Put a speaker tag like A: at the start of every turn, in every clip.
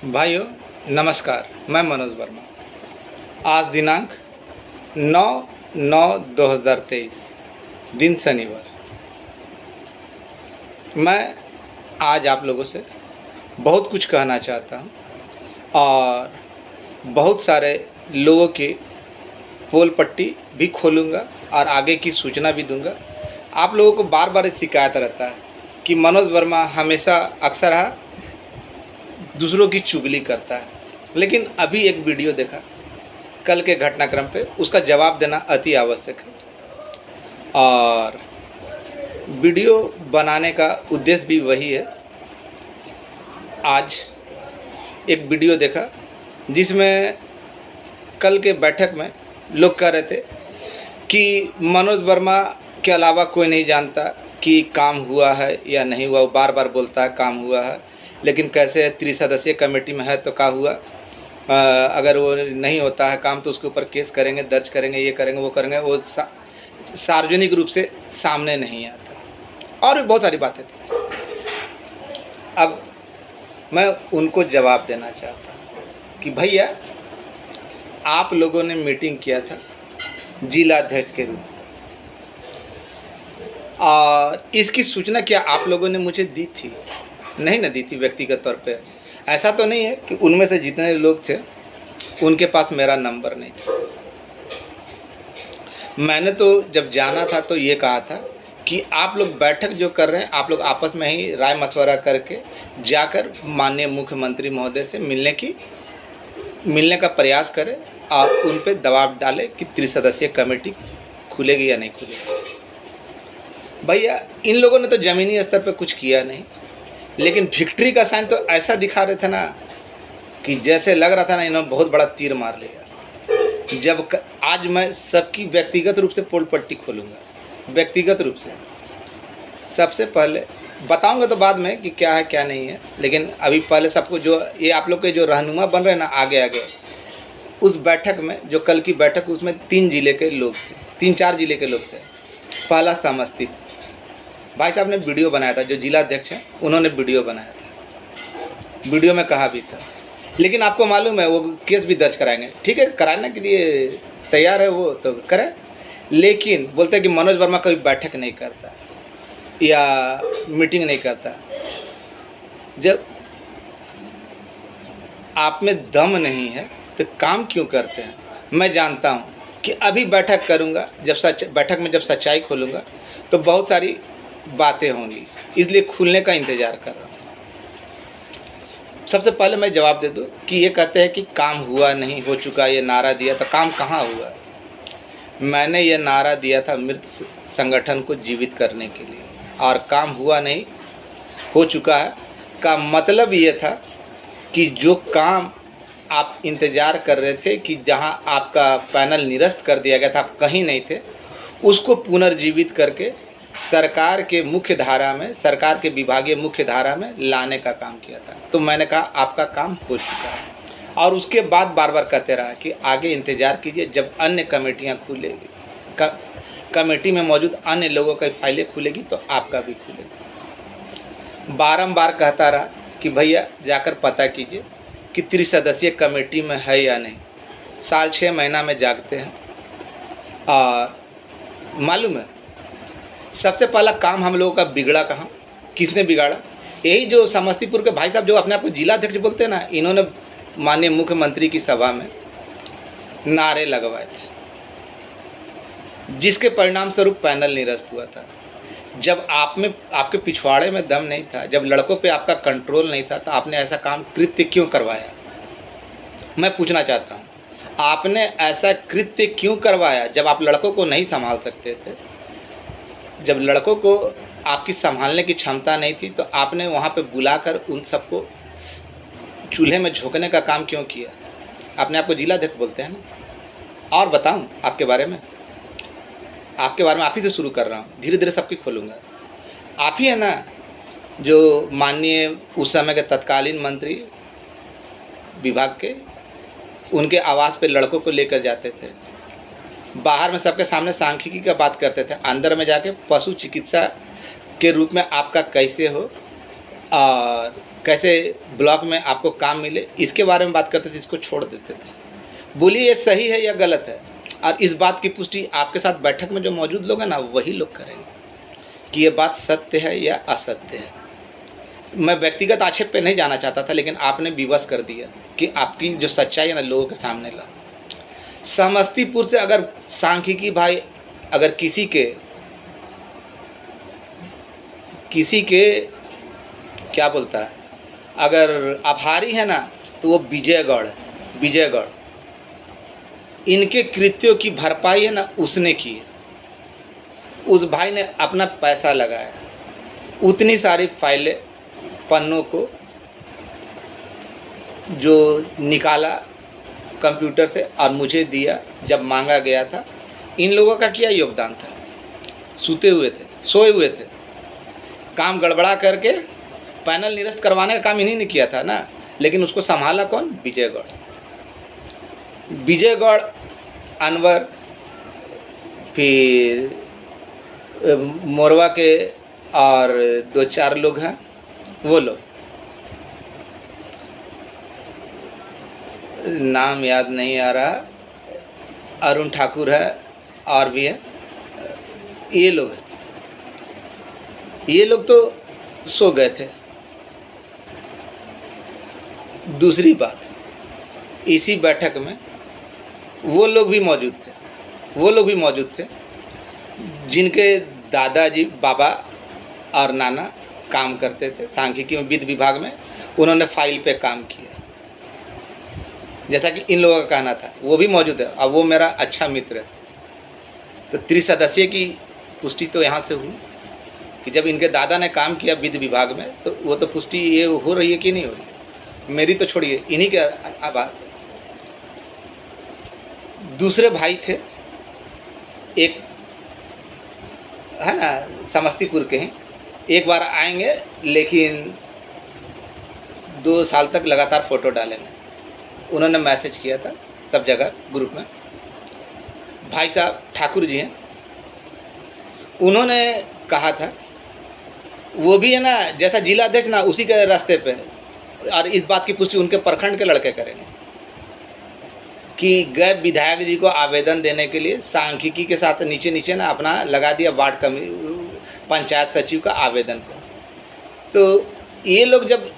A: भाइयों नमस्कार। मैं मनोज वर्मा। आज दिनांक 9/9/2023 दिन शनिवार। मैं आज आप लोगों से बहुत कुछ कहना चाहता हूँ और बहुत सारे लोगों की पोल पट्टी भी खोलूँगा और आगे की सूचना भी दूँगा। आप लोगों को बार बार शिकायत रहता है कि मनोज वर्मा हमेशा अक्सर दूसरों की चुगली करता है, लेकिन अभी एक वीडियो देखा कल के घटनाक्रम पे, उसका जवाब देना अति आवश्यक है। और वीडियो बनाने का उद्देश्य भी वही है। आज एक वीडियो देखा जिसमें कल के बैठक में लोग कह रहे थे कि मनोज वर्मा के अलावा कोई नहीं जानता कि काम हुआ है या नहीं हुआ। वो बार बार बोलता है काम हुआ है, लेकिन कैसे त्रिसदस्यीय कमेटी में है तो क्या हुआ। अगर वो नहीं होता है काम तो उसके ऊपर केस करेंगे, दर्ज करेंगे, ये करेंगे, वो करेंगे। वो सार्वजनिक रूप से सामने नहीं आता और भी बहुत सारी बातें थी। अब मैं उनको जवाब देना चाहता हूँ कि भैया आप लोगों ने मीटिंग किया था जिलाध्यक्ष के रूप में, और इसकी सूचना क्या आप लोगों ने मुझे दी थी? नहीं ना दी थी व्यक्तिगत तौर पे। ऐसा तो नहीं है कि उनमें से जितने लोग थे उनके पास मेरा नंबर नहीं था। मैंने तो जब जाना था तो ये कहा था कि आप लोग बैठक जो कर रहे हैं, आप लोग आपस में ही राय मशवरा करके जाकर माननीय मुख्यमंत्री महोदय से मिलने का प्रयास करें और उन पर दबाव डालें कि त्रिसदस्यीय कमेटी खुलेगी या नहीं खुलेगी। भैया इन लोगों ने तो ज़मीनी स्तर पर कुछ किया नहीं, लेकिन विक्ट्री का साइन तो ऐसा दिखा रहे थे ना कि जैसे लग रहा था ना इन्होंने बहुत बड़ा तीर मार लिया। जब आज मैं सबकी व्यक्तिगत रूप से पोल पट्टी खोलूँगा, व्यक्तिगत रूप से। सबसे पहले बताऊँगा तो बाद में कि क्या है क्या नहीं है, लेकिन अभी पहले सबको जो ये आप लोग के जो रहनुमा बन रहे हैं ना आगे आगे, उस बैठक में जो कल की बैठक, उसमें 3 जिले के लोग थे, 3-4 जिले के लोग थे। पहला समस्तीपुर, भाई साहब ने वीडियो बनाया था, जो जिलाध्यक्ष हैं उन्होंने वीडियो बनाया था। वीडियो में कहा भी था, लेकिन आपको मालूम है वो केस भी दर्ज कराएंगे। ठीक है, कराने के लिए तैयार है वो तो करें, लेकिन बोलते हैं कि मनोज वर्मा कभी बैठक नहीं करता या मीटिंग नहीं करता। जब आप में दम नहीं है तो काम क्यों करते हैं? मैं जानता हूँ कि अभी बैठक करूँगा, बैठक में जब सच्चाई खोलूँगा तो बहुत सारी बातें होंगी, इसलिए खुलने का इंतज़ार कर रहा हूँ। सबसे पहले मैं जवाब दे दूँ कि ये कहते हैं कि काम हुआ नहीं, हो चुका, ये नारा दिया था। काम कहाँ हुआ है? मैंने ये नारा दिया था मृत संगठन को जीवित करने के लिए, और काम हुआ नहीं, हो चुका है का मतलब ये था कि जो काम आप इंतज़ार कर रहे थे कि जहां आपका पैनल निरस्त कर दिया गया था, आप कहीं नहीं थे, उसको पुनर्जीवित करके सरकार के मुख्य धारा में, सरकार के विभागीय मुख्य धारा में लाने का काम किया था। तो मैंने कहा आपका काम हो चुका है, और उसके बाद बार बार कहते रहा कि आगे इंतज़ार कीजिए, जब अन्य कमेटियां खुलेगी, कमेटी में मौजूद अन्य लोगों की फाइलें खुलेगी तो आपका भी खुलेगा। बारंबार कहता रहा कि भैया जाकर पता कीजिए कि त्रिसदस्यीय कमेटी में है या नहीं। साल 6 महीना में जागते हैं। और मालूम है सबसे पहला काम हम लोगों का बिगड़ा कहाँ, किसने बिगाड़ा? यही जो समस्तीपुर के भाई साहब जो अपने आप को जिलाध्यक्ष बोलते हैं ना, इन्होंने माननीय मुख्यमंत्री की सभा में नारे लगवाए थे, जिसके परिणाम स्वरूप पैनल निरस्त हुआ था। जब आपके पिछवाड़े में दम नहीं था, जब लड़कों पे आपका कंट्रोल नहीं था, तो आपने ऐसा काम कृत्य क्यों करवाया? मैं पूछना चाहता हूँ, आपने ऐसा कृत्य क्यों करवाया जब आप लड़कों को नहीं संभाल सकते थे? जब लड़कों को आपकी संभालने की क्षमता नहीं थी तो आपने वहाँ पे बुलाकर उन सबको चूल्हे में झोंकने का काम क्यों किया? अपने आप को जिलाध्यक्ष बोलते हैं ना। और बताऊँ आपके बारे में आप ही से शुरू कर रहा हूँ, धीरे धीरे सबकी खोलूँगा। आप ही है ना जो माननीय उस समय के तत्कालीन मंत्री विभाग के, उनके आवास पे लड़कों को लेकर जाते थे, बाहर में सबके सामने सांख्यिकी का बात करते थे, अंदर में जाके पशु चिकित्सा के रूप में आपका कैसे हो और कैसे ब्लॉक में आपको काम मिले, इसके बारे में बात करते थे, इसको छोड़ देते थे। बोलिए ये सही है या गलत है, और इस बात की पुष्टि आपके साथ बैठक में जो मौजूद लोग हैं ना, वही लोग करेंगे कि ये बात सत्य है या असत्य है। मैं व्यक्तिगत आक्षेप पे नहीं जाना चाहता था, लेकिन आपने विवश कर दिया कि आपकी जो सच्चाई है ना लोगों के सामने ला। समस्तीपुर से अगर सांख्यिकी भाई अगर किसी के क्या बोलता है, अगर आभारी है ना, तो वो विजयगढ़ है, विजयगढ़। इनके कृत्यों की भरपाई है ना उसने की है। उस भाई ने अपना पैसा लगाया, उतनी सारी फाइलें, पन्नों को जो निकाला कंप्यूटर से और मुझे दिया जब मांगा गया था। इन लोगों का क्या योगदान था? सूते हुए थे, सोए हुए थे। काम गड़बड़ा करके पैनल निरस्त करवाने का काम इन्हीं ने किया था ना, लेकिन उसको संभाला कौन? विजयगढ़। विजयगढ़, अनवर, फिर मोरवा के और 2-4 लोग हैं, वो लोग नाम याद नहीं आ रहा, अरुण ठाकुर है और भी है, ये लोग हैं। ये लोग तो सो गए थे। दूसरी बात, इसी बैठक में वो लोग भी मौजूद थे जिनके दादाजी, बाबा और नाना काम करते थे सांख्यिकी में, वित्त विभाग में। उन्होंने फाइल पे काम किया, जैसा कि इन लोगों का कहना था। वो भी मौजूद है और वो मेरा अच्छा मित्र है। तो त्रिसदस्यीय की पुष्टि तो यहाँ से हुई कि जब इनके दादा ने काम किया वित्त विभाग में, तो वो तो पुष्टि ये हो रही है कि नहीं हो रही है? मेरी तो छोड़िए, इन्हीं के आभार। दूसरे भाई थे, एक है ना समस्तीपुर के हैं, एक बार आएंगे लेकिन 2 साल तक लगातार फ़ोटो डालेंगे। उन्होंने मैसेज किया था सब जगह ग्रुप में। भाई साहब ठाकुर जी हैं, उन्होंने कहा था, वो भी है ना जैसा जिला अध्यक्ष ना उसी के रास्ते पे, और इस बात की पुष्टि उनके प्रखंड के लड़के करेंगे कि गए विधायक जी को आवेदन देने के लिए सांख्यिकी के साथ नीचे ना अपना लगा दिया वार्ड पंचायत सचिव का आवेदन को। तो ये लोग जब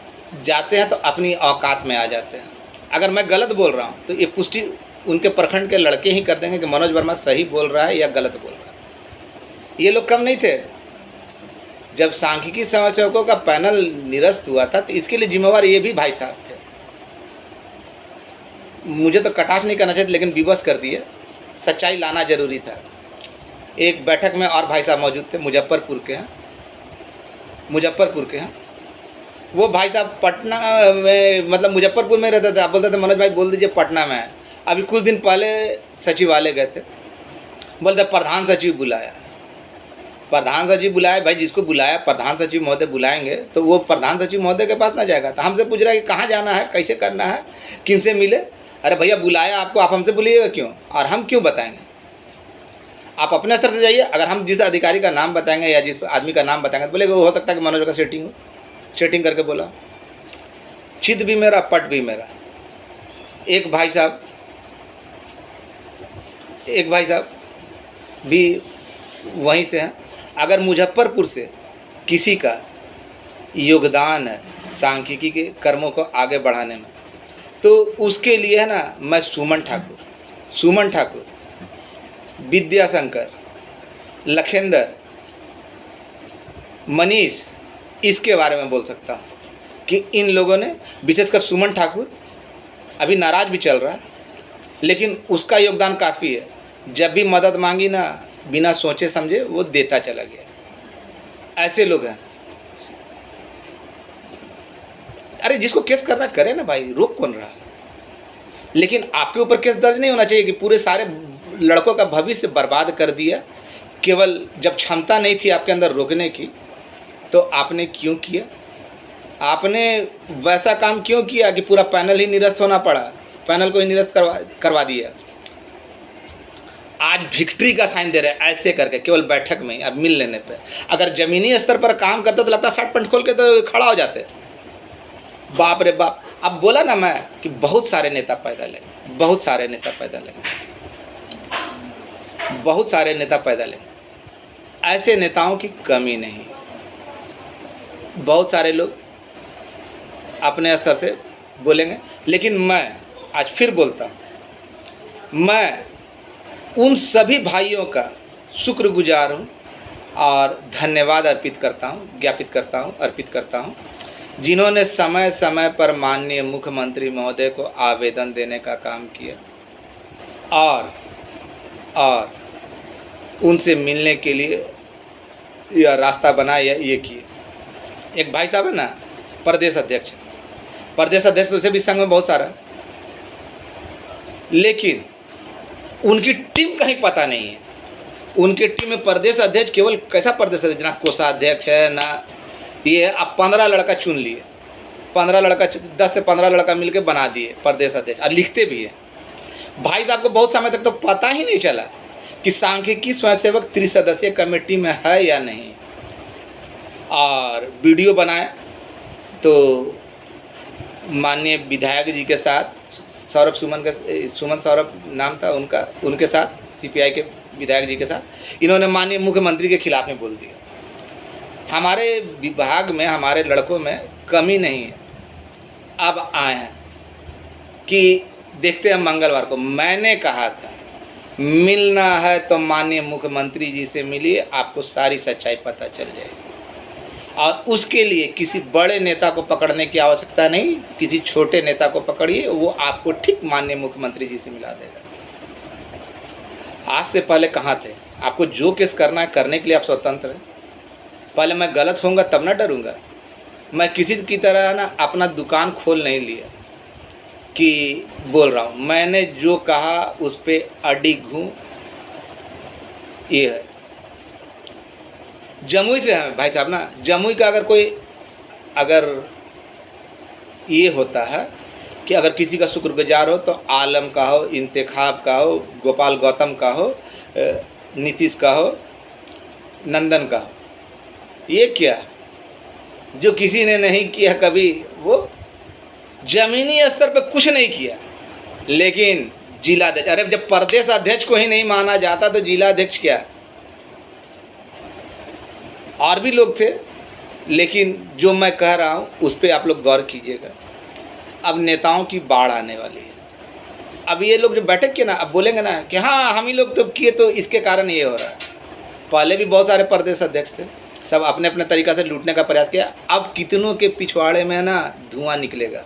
A: जाते हैं तो अपनी औकात में आ जाते हैं। अगर मैं गलत बोल रहा हूँ तो ये पुष्टि उनके प्रखंड के लड़के ही कर देंगे कि मनोज वर्मा सही बोल रहा है या गलत बोल रहा है। ये लोग कम नहीं थे। जब सांख्यिकी समस्याओं का पैनल निरस्त हुआ था तो इसके लिए जिम्मेवार ये भी भाई साहब थे। मुझे तो कटाक्ष नहीं करना चाहिए, लेकिन विवश कर दिए। सच्चाई लाना जरूरी था। एक बैठक में और भाई साहब मौजूद थे, मुजफ्फरपुर के हैं। वो भाई साहब पटना में, मतलब मुजफ्फरपुर में रहते थे। आप बोलते थे मनोज भाई बोल दीजिए पटना में है। अभी कुछ दिन पहले सचिवालय गए थे, बोलते प्रधान सचिव बुलाया। प्रधान सचिव बुलाया, भाई जिसको बुलाया प्रधान सचिव महोदय बुलाएंगे तो वो प्रधान सचिव महोदय के पास ना जाएगा। तो हमसे पूछ रहा है कि कहाँ जाना है, कैसे करना है, किन से मिले। अरे भैया बुलाया आपको, आप हमसे बोलिएगा क्यों, और हम क्यों बताएंगे? आप अपने स्तर से जाइए। अगर हम जिस अधिकारी का नाम बताएंगे या जिस आदमी का नाम बताएंगे तो बोलेगा हो सकता है कि मनोज का सेटिंग करके बोला। चित भी मेरा, पट भी मेरा। एक भाई साहब भी वहीं से हैं। अगर मुजफ्फरपुर से किसी का योगदान है सांख्यिकी के कर्मों को आगे बढ़ाने में, तो उसके लिए है ना मैं सुमन ठाकुर, विद्याशंकर, लखेंदर, मनीष, इसके बारे में बोल सकता हूँ कि इन लोगों ने, विशेषकर सुमन ठाकुर अभी नाराज भी चल रहा है, लेकिन उसका योगदान काफ़ी है। जब भी मदद मांगी ना, बिना सोचे समझे वो देता चला गया। ऐसे लोग हैं। अरे जिसको केस करना करे ना भाई, रोक कौन रहा है? लेकिन आपके ऊपर केस दर्ज नहीं होना चाहिए कि पूरे सारे लड़कों का भविष्य बर्बाद कर दिया। केवल जब क्षमता नहीं थी आपके अंदर रोकने की, तो आपने क्यों किया? आपने वैसा काम क्यों किया कि पूरा पैनल ही निरस्त होना पड़ा? पैनल को ही निरस्त करवा दिया। आज विक्ट्री का साइन दे रहे हैं ऐसे करके, केवल बैठक में, अब मिल लेने पे। अगर जमीनी स्तर पर काम करते तो लगता है 60 पॉइंट खोल के तो खड़ा हो जाते। बाप रे बाप। अब बोला ना मैं कि बहुत सारे नेता पैदा लेंगे, बहुत सारे नेता पैदा लेंगे, बहुत सारे नेता पैदा लेंगे। ऐसे नेताओं की कमी नहीं। बहुत सारे लोग अपने स्तर से बोलेंगे, लेकिन मैं आज फिर बोलता हूँ, मैं उन सभी भाइयों का शुक्रगुजार हूँ और धन्यवाद अर्पित करता हूँ, ज्ञापित करता हूँ, अर्पित करता हूँ, जिन्होंने समय समय पर माननीय मुख्यमंत्री महोदय को आवेदन देने का काम किया और उनसे मिलने के लिए यह रास्ता बनाया, ये किए। एक भाई साहब है ना, प्रदेश अध्यक्ष तो उसे भी संघ में बहुत सारा, लेकिन उनकी टीम कहीं पता नहीं है। उनकी टीम में प्रदेश अध्यक्ष केवल कैसा प्रदेश अध्यक्ष, ना कोषाध्यक्ष है ना ये। अब 15 लड़का चुन लिए, 15 लड़का, 10 से 15 लड़का मिलके बना दिए प्रदेश अध्यक्ष, और लिखते भी है। भाई साहब को बहुत समय तक तो पता ही नहीं चला कि सांख्यिकी स्वयंसेवक त्रिसदस्यीय कमेटी में है या नहीं। और वीडियो बनाए तो माननीय विधायक जी के साथ, सुमन सौरभ नाम था उनका, उनके साथ, सीपीआई के विधायक जी के साथ इन्होंने माननीय मुख्यमंत्री के खिलाफ में बोल दिया। हमारे विभाग में, हमारे लड़कों में कमी नहीं है। अब आए हैं कि देखते हैं मंगलवार को। मैंने कहा था मिलना है तो माननीय मुख्यमंत्री जी से मिलिए, आपको सारी सच्चाई पता चल जाएगी। और उसके लिए किसी बड़े नेता को पकड़ने की आवश्यकता नहीं, किसी छोटे नेता को पकड़िए, वो आपको ठीक माननीय मुख्यमंत्री जी से मिला देगा। आज से पहले कहाँ थे? आपको जो केस करना है करने के लिए आप स्वतंत्र हैं। पहले मैं गलत होऊंगा तब ना डरूंगा। मैं किसी की तरह ना अपना दुकान खोल नहीं लिया कि बोल रहा हूँ। मैंने जो कहा उस पर अडिग हूँ। ये है जमुई से है भाई साहब ना। जमुई का अगर कोई, अगर ये होता है कि अगर किसी का शुक्रगुजार हो तो आलम का हो, इंतखाब का हो, गोपाल गौतम का हो, नीतीश का हो, नंदन का हो। ये क्या जो किसी ने नहीं किया कभी, वो जमीनी स्तर पे कुछ नहीं किया, लेकिन जिला अध्यक्ष, अरे जब प्रदेश अध्यक्ष को ही नहीं माना जाता तो जिला अध्यक्ष क्या है? और भी लोग थे, लेकिन जो मैं कह रहा हूँ उस पर आप लोग गौर कीजिएगा। अब नेताओं की बाढ़ आने वाली है। अब ये लोग जो बैठक किए ना, अब बोलेंगे ना कि हाँ हम ही लोग तो किए तो इसके कारण ये हो रहा है। पहले भी बहुत सारे प्रदेश अध्यक्ष थे, सब अपने अपने तरीक़ा से लूटने का प्रयास किया। अब कितनों के पिछवाड़े में ना धुआं निकलेगा,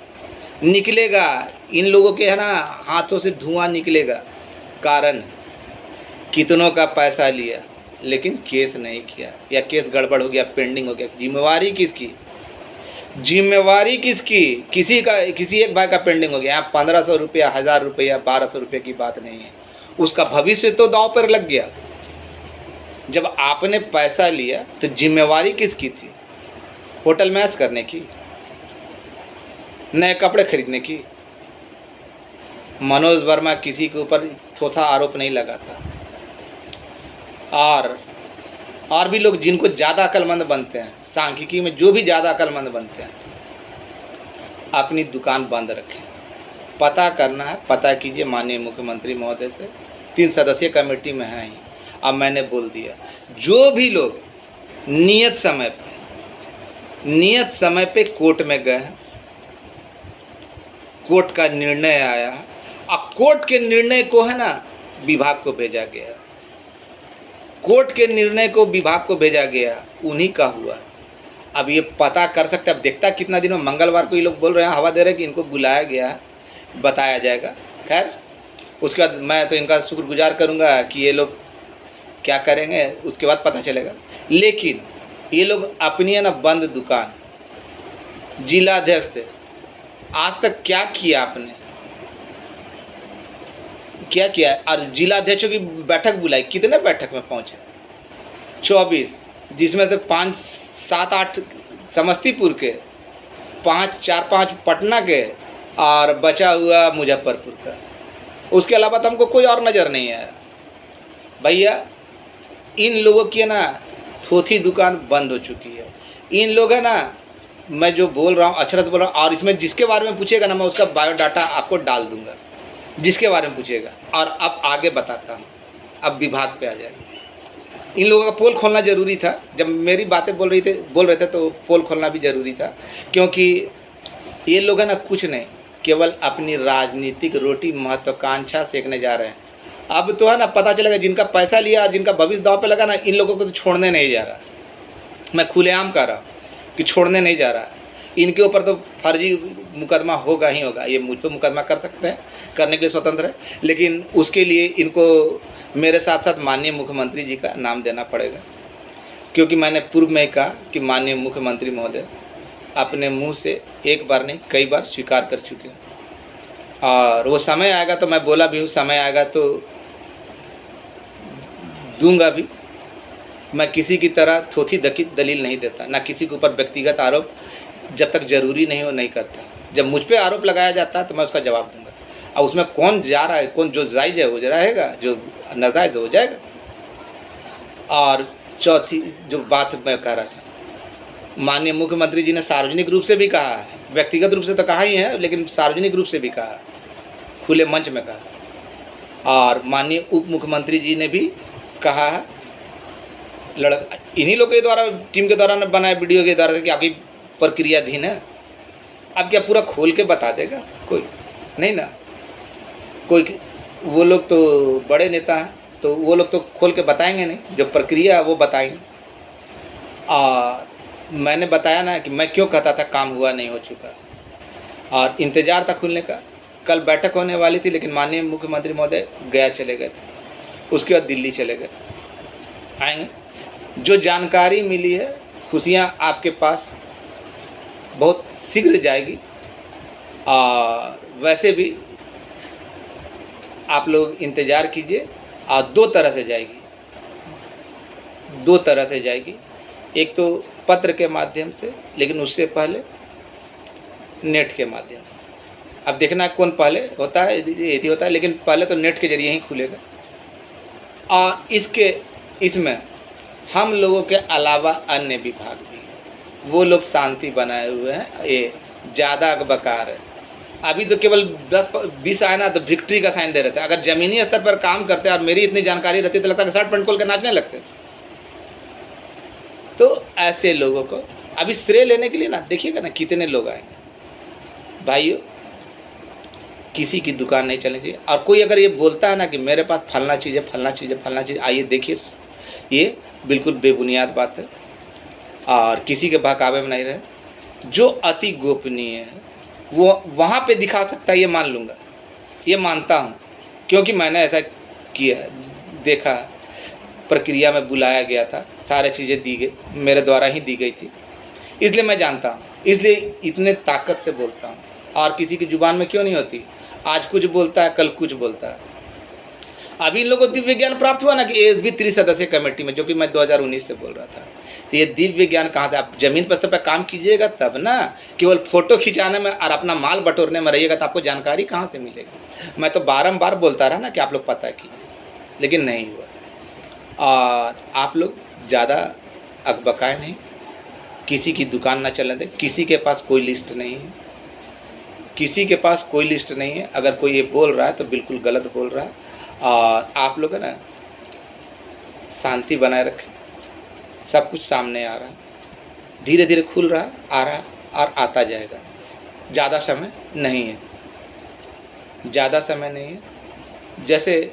A: इन लोगों के है ना हाथों से धुआं निकलेगा। कारण कितनों का पैसा लिया लेकिन केस नहीं किया, या केस गड़बड़ हो गया, पेंडिंग हो गया। जिम्मेवारी किसकी? जिम्मेवारी किसकी? किसी एक भाई का पेंडिंग हो गया। यहाँ 1500 रुपया, 1000 रुपया, 1200 रुपये की बात नहीं है, उसका भविष्य तो दांव पर लग गया। जब आपने पैसा लिया तो जिम्मेवारी किसकी थी? होटल में ऐश करने की, नए कपड़े खरीदने की? मनोज वर्मा किसी के ऊपर थोथा आरोप नहीं लगाता। और भी लोग जिनको ज़्यादा अक्लमंद बनते हैं, सांख्यिकी में जो भी ज़्यादा अक्लमंद बनते हैं, अपनी दुकान बंद रखें। पता करना है, पता कीजिए माननीय मुख्यमंत्री महोदय से। 3 सदस्यीय कमेटी में हैं ही। अब मैंने बोल दिया, जो भी लोग नियत समय पे कोर्ट में गए, कोर्ट का निर्णय आया और कोर्ट के निर्णय को है ना विभाग को भेजा गया, कोर्ट के निर्णय को विभाग को भेजा गया, उन्हीं का हुआ। अब ये पता कर सकते, अब देखता कितना दिनों, मंगलवार को ये लोग बोल रहे हैं, हवा दे रहे हैं कि इनको बुलाया गया है, बताया जाएगा। खैर उसके बाद मैं तो इनका शुक्रगुजार करूंगा कि ये लोग क्या करेंगे, उसके बाद पता चलेगा। लेकिन ये लोग अपनी है ना बंद दुकान, जिला अध्यक्ष थे, आज तक क्या किया आपने? क्या किया? और जिला अध्यक्षों की बैठक बुलाई, कितने बैठक में पहुंचे? 24, जिसमें से 5, 7, 8 समस्तीपुर के, 4, 5 पटना के और बचा हुआ मुजफ्फरपुर का। उसके अलावा तो हमको कोई और नज़र नहीं आया। भैया इन लोगों की है ना थोथी दुकान बंद हो चुकी है। इन लोग है ना मैं जो बोल रहा हूँ अक्षरशः बोल रहा हूँ, और इसमें जिसके बारे में पूछेगा ना मैं उसका बायोडाटा आपको डाल दूंगा, जिसके बारे में पूछेगा। और अब आगे बताता हूँ, अब विभाग पे आ जाएगी। इन लोगों का पोल खोलना ज़रूरी था। जब मेरी बातें बोल रहे थे तो पोल खोलना भी ज़रूरी था, क्योंकि ये लोग है ना कुछ नहीं, केवल अपनी राजनीतिक रोटी महत्वाकांक्षा सेकने जा रहे हैं। अब तो है ना पता चलेगा, जिनका पैसा लिया और जिनका भविष्य दांव पे लगा ना, इन लोगों को तो छोड़ने नहीं जा रहा। मैं खुलेआम कह रहा हूँ कि छोड़ने नहीं जा रहा। इनके ऊपर तो फर्जी मुकदमा होगा ही होगा। ये मुझ पर मुकदमा कर सकते हैं, करने के लिए स्वतंत्र है, लेकिन उसके लिए इनको मेरे साथ साथ माननीय मुख्यमंत्री जी का नाम देना पड़ेगा, क्योंकि मैंने पूर्व में कहा कि माननीय मुख्यमंत्री महोदय अपने मुंह से एक बार नहीं कई बार स्वीकार कर चुके हैं। और वो समय आएगा तो मैं बोला भी हूँ, समय आएगा तो दूंगा भी। मैं किसी की तरह थोथी दलील नहीं देता, ना किसी के ऊपर व्यक्तिगत आरोप जब तक ज़रूरी नहीं हो नहीं करता। जब मुझ पे आरोप लगाया जाता है तो मैं उसका जवाब दूंगा, और उसमें कौन जा रहा है, कौन जो जायज़ है वो रहेगा, जो नाजायज़ हो जाएगा। और चौथी जो बात मैं कह रहा था, माननीय मुख्यमंत्री जी ने सार्वजनिक रूप से भी कहा है, व्यक्तिगत रूप से तो कहा ही है, लेकिन सार्वजनिक रूप से भी कहा है, खुले मंच में कहा। और माननीय उप मुख्यमंत्री जी ने भी कहा है, इन्हीं लोग के द्वारा, टीम के द्वारा बनाए वीडियो के द्वारा कि आपकी प्रक्रियाधीन है। अब क्या पूरा खोल के बता देगा कोई? नहीं ना। कोई वो लोग तो बड़े नेता हैं, तो वो लोग तो खोल के बताएंगे नहीं, जो प्रक्रिया है वो बताएंगे। और मैंने बताया ना कि मैं क्यों कहता था काम हुआ नहीं हो चुका, और इंतज़ार था खुलने का। कल बैठक होने वाली थी, लेकिन माननीय मुख्यमंत्री महोदय गया चले गए थे, उसके बाद दिल्ली चले गए। आएंगे, जो जानकारी मिली है, खुशियाँ आपके पास बहुत शीघ्र जाएगी। और वैसे भी आप लोग इंतज़ार कीजिए। और दो तरह से जाएगी, दो तरह से जाएगी। एक तो पत्र के माध्यम से, लेकिन उससे पहले नेट के माध्यम से। अब देखना कौन पहले होता है, यही होता है, लेकिन पहले तो नेट के जरिए ही खुलेगा। और इसमें हम लोगों के अलावा अन्य विभाग भी हैं, वो लोग शांति बनाए हुए हैं। ये ज़्यादा बकार है। अभी तो केवल 10-20 आए ना तो विक्ट्री का साइन दे रहे थे। अगर ज़मीनी स्तर पर काम करते और मेरी इतनी जानकारी रहती तो लगता है कि शर्ट पैंट खोल के नाचने लगते। तो ऐसे लोगों को अभी श्रेय लेने के लिए ना, देखिएगा ना कितने लोग आएंगे। भाइयों, किसी की दुकान नहीं चलनी चाहिए। और कोई अगर ये बोलता है ना कि मेरे पास फलना चीज़ है, फलना चीज़ है, फलना चीज़, आइए देखिए, ये बिल्कुल बेबुनियाद बात है और किसी के बहकावे में नहीं रहे। जो अति गोपनीय है वो वहाँ पे दिखा सकता है, ये मान लूँगा, ये मानता हूँ, क्योंकि मैंने ऐसा किया, देखा, प्रक्रिया में बुलाया गया था, सारी चीज़ें दी गई, मेरे द्वारा ही दी गई थी, इसलिए मैं जानता हूँ, इसलिए इतने ताकत से बोलता हूँ। और किसी की ज़ुबान में क्यों नहीं होती, आज कुछ बोलता है, कल कुछ बोलता है। अभी इन लोगों को दिव्य ज्ञान प्राप्त हुआ ना कि एएसबी त्रिसदस्यीय कमेटी में, जो कि मैं 2019 से बोल रहा था। तो ये दिव्य ज्ञान कहाँ से? आप जमीन पर स्तर पर काम कीजिएगा तब ना, केवल फोटो खिंचाने में और अपना माल बटोरने में रहिएगा तो आपको जानकारी कहाँ से मिलेगी? मैं तो बारंबार बोलता रहा ना कि आप लोग पता कीजिए, लेकिन नहीं हुआ। और आप लोग ज़्यादा अकबकाए नहीं, किसी की दुकान ना चलने दें। किसी के पास कोई लिस्ट नहीं है, किसी के पास कोई लिस्ट नहीं है। अगर कोई ये बोल रहा है तो बिल्कुल गलत बोल रहा है। और आप लोग है ना, शांति बनाए रखें। सब कुछ सामने आ रहा है, धीरे धीरे खुल रहा है, आ रहा है और आता जाएगा। ज़्यादा समय नहीं है, ज़्यादा समय नहीं है। जैसे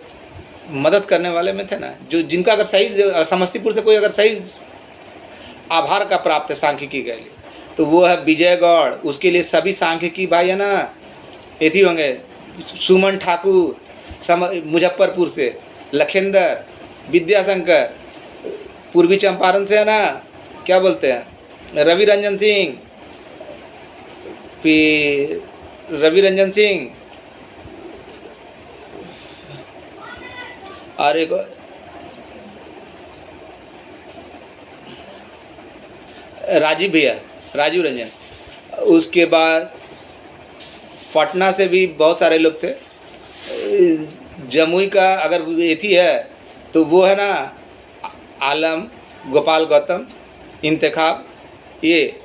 A: मदद करने वाले में थे ना, जो जिनका अगर सही, समस्तीपुर से कोई अगर सही आभार का प्राप्त है सांख्यिकी के लिए, तो वो है विजय गौड़। उसके लिए सभी सांख्यिकी भाई है ना, एथी होंगे, सुमन ठाकुर मुजफ्फरपुर से, लखेंदर, विद्याशंकर पूर्वी चंपारण से है ना, क्या बोलते हैं, रवि रंजन सिंह, फिर रवि रंजन सिंह, और एक राजीव भैया, राजीव रंजन। उसके बाद पटना से भी बहुत सारे लोग थे। जमुई का अगर एथी है तो वो है ना, आलम, गोपाल गौतम, इंतखाब, ये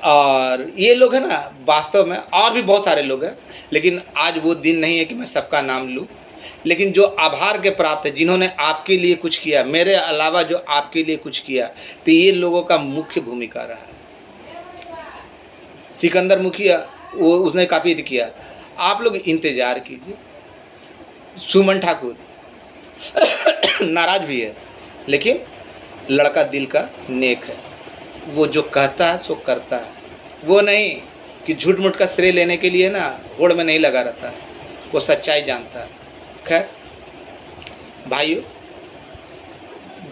A: और ये लोग हैं ना, वास्तव में और भी बहुत सारे लोग हैं, लेकिन आज वो दिन नहीं है कि मैं सबका नाम लूँ। लेकिन जो आभार के प्राप्त है, जिन्होंने आपके लिए कुछ किया, मेरे अलावा जो आपके लिए कुछ किया, तो ये लोगों का मुख्य भूमिका रहा है। सिकंदर मुखिया, वो उसने काफ़ी किया। आप लोग इंतज़ार कीजिए। सुमन ठाकुर नाराज भी है, लेकिन लड़का दिल का नेक है। वो जो कहता है सो करता है। वो नहीं कि झूठ मूठ का श्रेय लेने के लिए ना होड़ में नहीं लगा रहता है, वो सच्चाई जानता है। खैर भाइयों,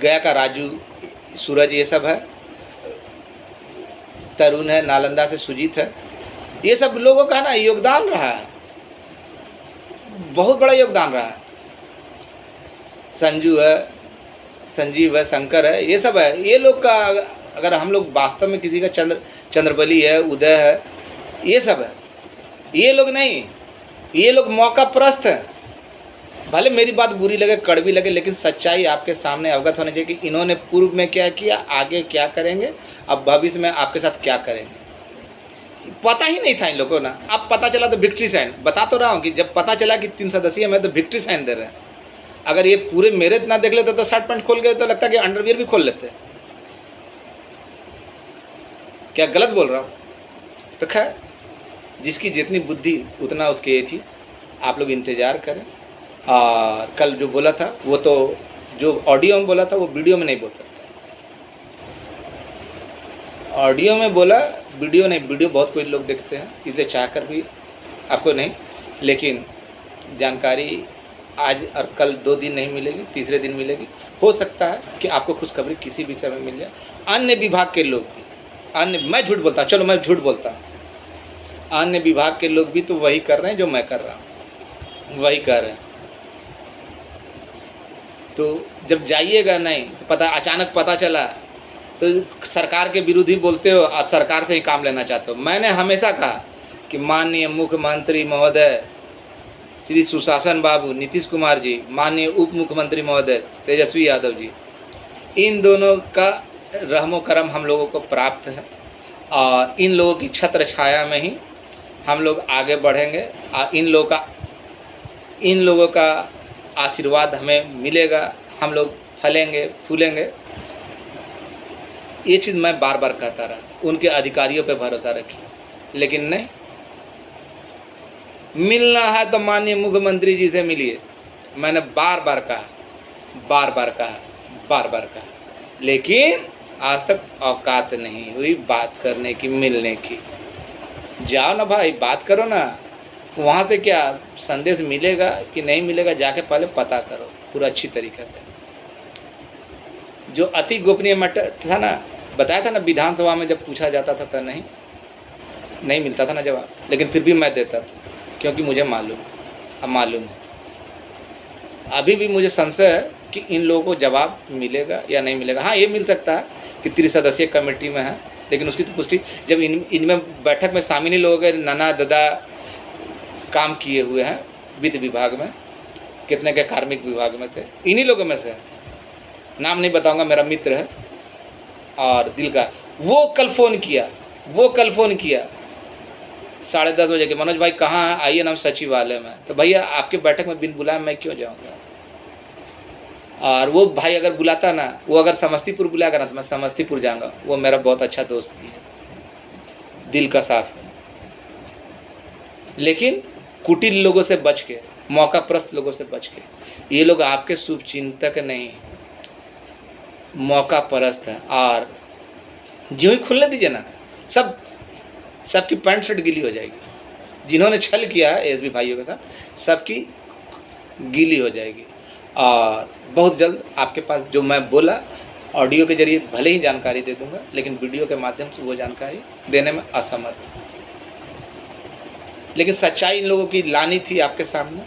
A: गया का राजू, सूरज, ये सब है, तरुण है, नालंदा से सुजीत है, ये सब लोगों का ना योगदान रहा है, बहुत बड़ा योगदान रहा है। संजू है, संजीव है, शंकर है, ये सब है। ये लोग का अगर हम लोग वास्तव में किसी का चंद्रबली है, उदय है, ये सब है। ये लोग नहीं, ये लोग मौका परस्त हैं। भले मेरी बात बुरी लगे, कड़वी लगे, लेकिन सच्चाई आपके सामने अवगत होनी चाहिए कि इन्होंने पूर्व में क्या किया, आगे क्या करेंगे, अब भविष्य में आपके साथ क्या करेंगे। पता ही नहीं था इन लोगों को ना। अब पता चला तो विक्ट्री साइन, बता तो रहा हूँ कि जब पता चला कि 3 सदस्यीय में, तो विक्ट्री साइन दे रहे हैं। अगर ये पूरे मेरे ना देख लेते तो शर्ट पैंट खोल गए तो लगता है कि अंडरवियर भी खोल लेते। क्या गलत बोल रहा हूँ? तो खैर, जिसकी जितनी बुद्धि उतना उसकी ये थी। आप लोग इंतज़ार करें। और कल जो बोला था, वो तो जो ऑडियो में बोला था वो वीडियो में नहीं बोल सकता। ऑडियो में बोला, वीडियो नहीं। वीडियो बहुत कोई लोग देखते हैं, इसलिए चाहकर भी आपको नहीं, लेकिन जानकारी आज और कल 2 दिन नहीं मिलेगी, तीसरे दिन मिलेगी। हो सकता है कि आपको खुशखबरी किसी विषय में मिल जाए। अन्य विभाग के लोग भी, मैं झूठ बोलता हूँ, चलो मैं झूठ बोलता हूँ, अन्य विभाग के लोग भी तो वही कर रहे हैं जो मैं कर रहा हूँ, वही कर रहे हैं। तो जब जाइएगा नहीं तो पता, अचानक पता चला तो सरकार के विरोधी बोलते हो और सरकार से ही काम लेना चाहते हो। मैंने हमेशा कहा कि माननीय मुख्यमंत्री महोदय श्री सुशासन बाबू नीतीश कुमार जी, माननीय उप मुख्यमंत्री महोदय तेजस्वी यादव जी, इन दोनों का रहमो करम हम लोगों को प्राप्त है और इन लोगों की छत्र छाया में ही हम लोग आगे बढ़ेंगे और इन लोगों का आशीर्वाद हमें मिलेगा, हम लोग फलेंगे फूलेंगे। ये चीज़ मैं बार बार कहता रहा, उनके अधिकारियों पे भरोसा रखिए, लेकिन नहीं। मिलना है तो माननीय मुख्यमंत्री जी से मिलिए। मैंने बार बार कहा, लेकिन आज तक औकात नहीं हुई बात करने की, मिलने की। जाओ ना भाई, बात करो ना। वहाँ से क्या संदेश मिलेगा कि नहीं मिलेगा, जाके पहले पता करो पूरा अच्छी तरीके से। जो अति गोपनीय मैटर था ना, बताया था ना, विधानसभा में जब पूछा जाता था तो नहीं मिलता था ना जवाब, लेकिन फिर भी मैं देता था, क्योंकि मुझे मालूम था। अब मालूम है, अभी भी मुझे संशय है कि इन लोगों को जवाब मिलेगा या नहीं मिलेगा। हाँ, ये मिल सकता है कि 3 सदस्यीय कमेटी में है, लेकिन उसकी तो पुष्टि जब इनमें बैठक में शामिल ही लोग हैं, नाना दादा काम किए हुए हैं वित्त विभाग में, कितने के कार्मिक विभाग में थे, इन्हीं लोगों में से। नाम नहीं बताऊंगा, मेरा मित्र है और दिल का। वो कल फ़ोन किया 10:30 बजे के, मनोज भाई कहाँ हैं, आइए ना सचिवालय में। तो भैया आपके बैठक में बिन बुलाए मैं क्यों जाऊँगा। और वो भाई अगर बुलाता ना, वो अगर समस्तीपुर बुलाएगा ना, तो मैं समस्तीपुर जाऊँगा। वो मेरा बहुत अच्छा दोस्त भी है, दिल का साफ है। लेकिन कुटिल लोगों से बच के, मौका परस्त लोगों से बच के, ये लोग आपके शुभ चिंतक नहीं, मौका परस्त है। और जो ही खुलने दीजिए ना, सबकी पैंट शर्ट गीली हो जाएगी। जिन्होंने छल किया है एसबी भाइयों के साथ, सबकी गीली हो जाएगी। और बहुत जल्द आपके पास जो मैं बोला ऑडियो के जरिए भले ही जानकारी दे दूंगा, लेकिन वीडियो के माध्यम से वो जानकारी देने में असमर्थ हूँ। लेकिन सच्चाई इन लोगों की लानी थी आपके सामने,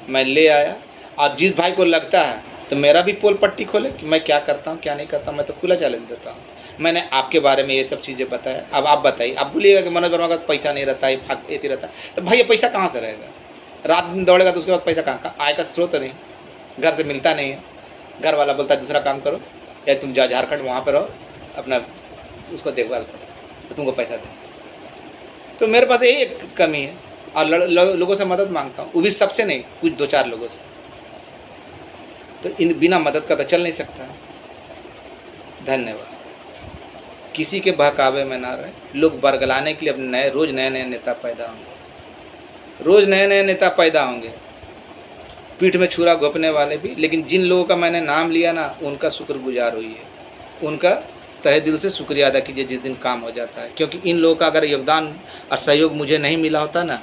A: मैं ले आया। और जिस भाई को लगता है तो मेरा भी पोल पट्टी खोले कि मैं क्या करता हूँ क्या नहीं करता, मैं तो खुला चैलेंज देता हूँ। मैंने आपके बारे में ये सब चीज़ें बताया। अब आप बताइए, आप बोलिएगा कि मनोज वर्मा का पैसा नहीं रहता है, ये रहता है, तो भाई ये पैसा कहाँ से रहेगा। रात दिन दौड़ेगा तो उसके बाद पैसा कहाँ, आय का स्रोत नहीं, घर से मिलता नहीं है। घर वाला बोलता है दूसरा काम करो, या तुम जाओ झारखंड, वहाँ पर रहो, अपना उसको देखभाल करो। तो तुमको पैसा दें। तो मेरे पास यही एक कमी है, और लोगों से मदद मांगता हूँ, वो भी सबसे नहीं, कुछ 2-4 लोगों से। तो इन बिना मदद का तो चल नहीं सकता है। धन्यवाद। किसी के बहकावे में ना रहे, लोग बरगलाने के लिए अब रोज़ नए नए नेता पैदा होंगे, रोज़ नए नए नेता पैदा होंगे, पीठ में छुरा घोंपने वाले भी। लेकिन जिन लोगों का मैंने नाम लिया ना, उनका शुक्रगुजार होइए, उनका तहे दिल से शुक्रिया अदा कीजिए जिस दिन काम हो जाता है। क्योंकि इन लोगों का अगर योगदान और सहयोग मुझे नहीं मिला होता ना,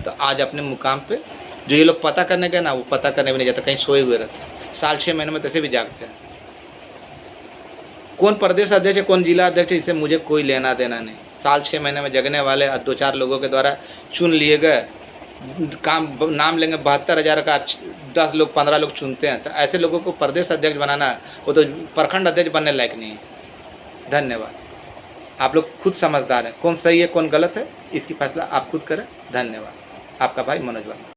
A: तो आज अपने मुकाम पे जो ये लोग पता करने गए ना, वो पता करने भी नहीं जाता, कहीं सोए हुए रहते हैं। साल 6 महीने में तैसे भी जागते हैं। कौन प्रदेश अध्यक्ष है, कौन जिला अध्यक्ष है, इससे मुझे कोई लेना देना नहीं। साल 6 महीने में जगने वाले और 2-4 लोगों के द्वारा चुन लिए गए, काम नाम लेंगे 72,000 का, 10 लोग 15 लोग चुनते हैं। तो ऐसे लोगों को प्रदेश अध्यक्ष बनाना, वो तो प्रखंड अध्यक्ष बनने लायक नहीं है। धन्यवाद। आप लोग खुद समझदार हैं, कौन सही है कौन गलत है, इसकी फैसला आप खुद करें। धन्यवाद। आपका भाई मनोज वर्मा।